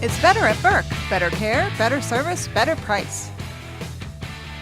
It's better at Burke. Better care, better service, better price.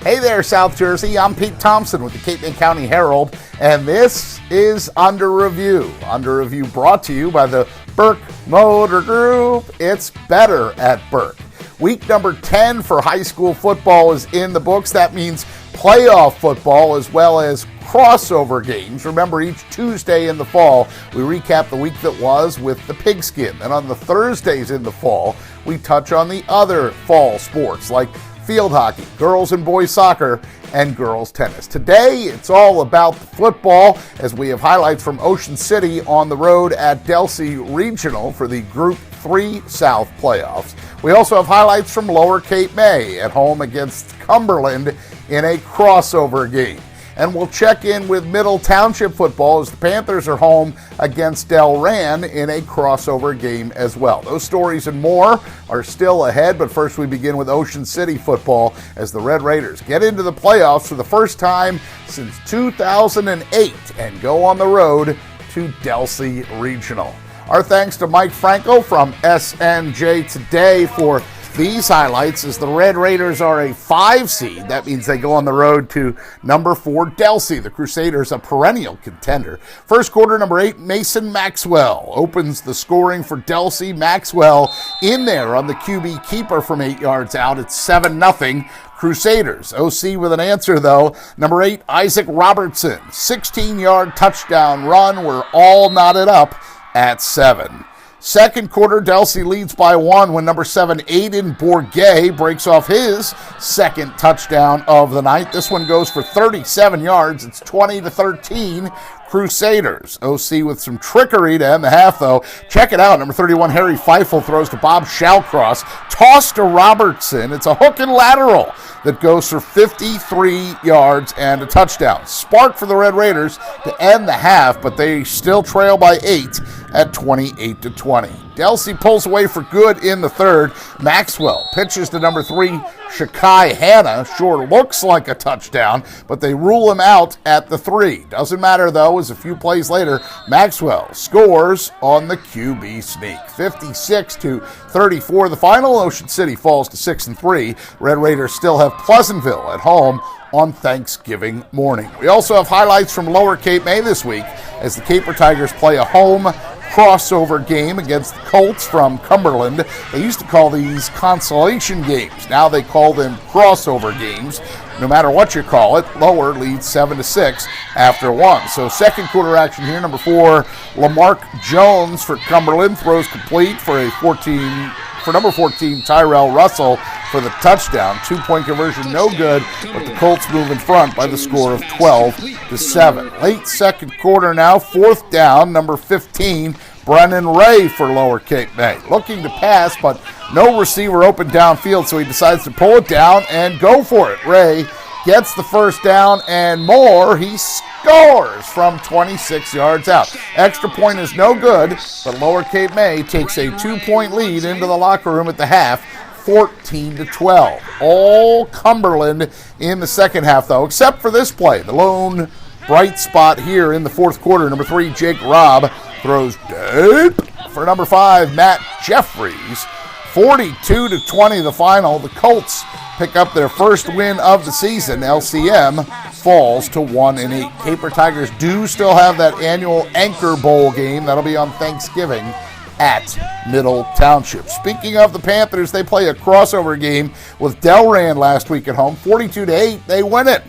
Hey there, South Jersey. I'm Pete Thompson with the Cape May County Herald, and this is Under Review. Under Review brought to you by the Burke Motor Group. It's better at Burke. Week number 10 for high school football is in the books. That means playoff football as well as crossover games. Remember, each Tuesday in the fall, we recap the week that was with the pigskin. And on the Thursdays in the fall, we touch on the other fall sports like field hockey, girls and boys soccer, and girls tennis. Today, it's all about football as we have highlights from Ocean City on the road at Delsea Regional for the Group 3 South playoffs. We also have highlights from Lower Cape May at home against Cumberland in a crossover game. And we'll check in with Middle Township football as the Panthers are home against Delran in a crossover game as well. Those stories and more are still ahead, but first we begin with Ocean City football as the Red Raiders get into the playoffs for the first time since 2008 and go on the road to Delsea Regional. Our thanks to Mike Franco from SNJ Today for these highlights as the Red Raiders are a 5 seed. That means they go on the road to number 4 Delsea. The Crusaders a perennial contender. First quarter, number 8 Mason Maxwell opens the scoring for Delsea. Maxwell in there on the QB keeper from 8 yards out. It's 7-0. Crusaders. OC with an answer, though. Number 8 Isaac Robertson. 16-yard touchdown run. We're all knotted up at 7. Second quarter, Delsea leads by 1 when number 7, Aiden Bourget, breaks off his second touchdown of the night. This one goes for 37 yards. It's 20-13. Crusaders. OC with some trickery to end the half, though. Check it out. Number 31, Harry Feifel throws to Bob Shallcross. Toss to Robertson. It's a hook and lateral that goes for 53 yards and a touchdown. Spark for the Red Raiders to end the half, but they still trail by 8 at 28-20. Delsea pulls away for good in the third. Maxwell pitches to number 3, Shakai Hanna. Sure looks like a touchdown, but they rule him out at the 3. Doesn't matter, though, as a few plays later, Maxwell scores on the QB sneak. 56-34. The final, Ocean City falls to 6-3. Red Raiders still have Pleasantville at home on Thanksgiving morning. We also have highlights from Lower Cape May this week as the Caper Tigers play a home crossover game against the Colts from Cumberland. They used to call these consolation games. Now they call them crossover games. No matter what you call it, Lower leads 7-6 after 1. So second quarter action here. Number 4, Lamarck Jones for Cumberland throws complete for number 14, Tyrell Russell for the touchdown. 2-point conversion, no good, but the Colts move in front by the score of 12-7. Late second quarter now, fourth down, number 15, Brennan Ray for Lower Cape May. Looking to pass, but no receiver open downfield, so he decides to pull it down and go for it. Ray gets the first down and more. He scores from 26 yards out. Extra point is no good, but Lower Cape May takes a 2-point lead into the locker room at the half, 14-12. All Cumberland in the second half, though, except for this play. The lone bright spot here in the fourth quarter. Number 3, Jake Robb throws deep for number 5, Matt Jeffries. 42-20 the final. The Colts pick up their first win of the season. LCM falls to 1-8. Caper Tigers do still have that annual Anchor Bowl game. That'll be on Thanksgiving at Middle Township. Speaking of the Panthers, they play a crossover game with Delran last week at home. 42-8, they win it.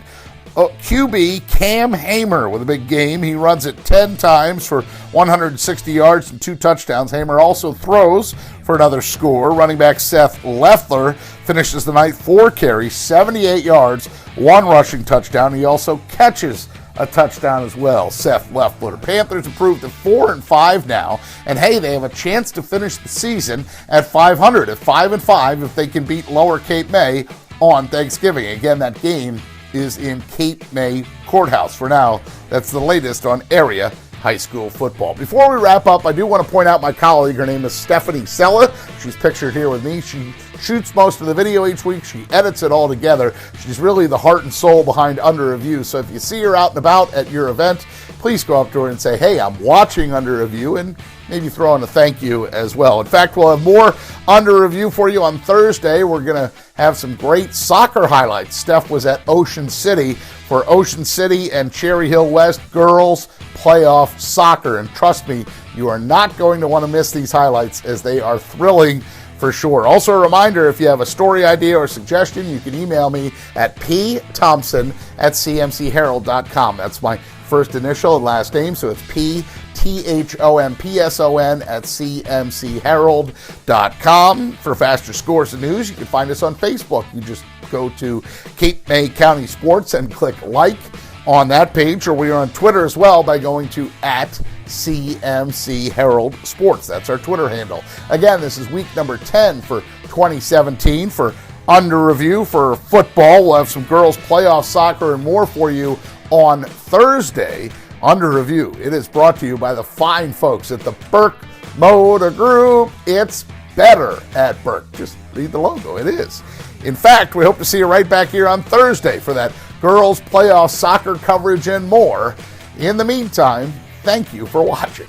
QB Cam Hamer with a big game. He runs it 10 times for 160 yards and 2 touchdowns. Hamer also throws for another score. Running back Seth Leffler finishes the night 4 carries, 78 yards, 1 rushing touchdown. He also catches a touchdown as well, Seth Leffler. Panthers improved to 4-5 now, and hey, they have a chance to finish the season at 500, at 5-5 if they can beat Lower Cape May on Thanksgiving. Again, that game is in Cape May Courthouse. For now, that's the latest on area high school football. Before we wrap up, I do want to point out my colleague. Her name is Stephanie Sella. She's pictured here with me. She shoots most of the video each week. She edits it all together. She's really the heart and soul behind Under Review. So if you see her out and about at your event, please go up to her and say, hey, I'm watching Under Review, and maybe throw in a thank you as well. In fact, we'll have more Under Review for you on Thursday. We're going to have some great soccer highlights. Steph was at Ocean City for Ocean City and Cherry Hill West girls playoff soccer. And trust me, you are not going to want to miss these highlights, as they are thrilling for sure. Also, a reminder, if you have a story idea or suggestion, you can email me at pthompson@cmcherald.com. That's my first initial and last name, so it's pthompson@cmcherald.com. For faster scores and news, you can find us on Facebook. You just go to Cape May County Sports and click like on that page, or we are on Twitter as well by going to @CMC Herald Sports. That's our Twitter handle. Again, this is week number 10 for 2017 for Under Review for football. We'll have some girls playoff soccer and more for you on Thursday. Under Review, it is brought to you by the fine folks at the Burke Motor Group. It's better at Burke. Just read the logo. It is. In fact, we hope to see you right back here on Thursday for that girls playoff soccer coverage and more. In the meantime, thank you for watching.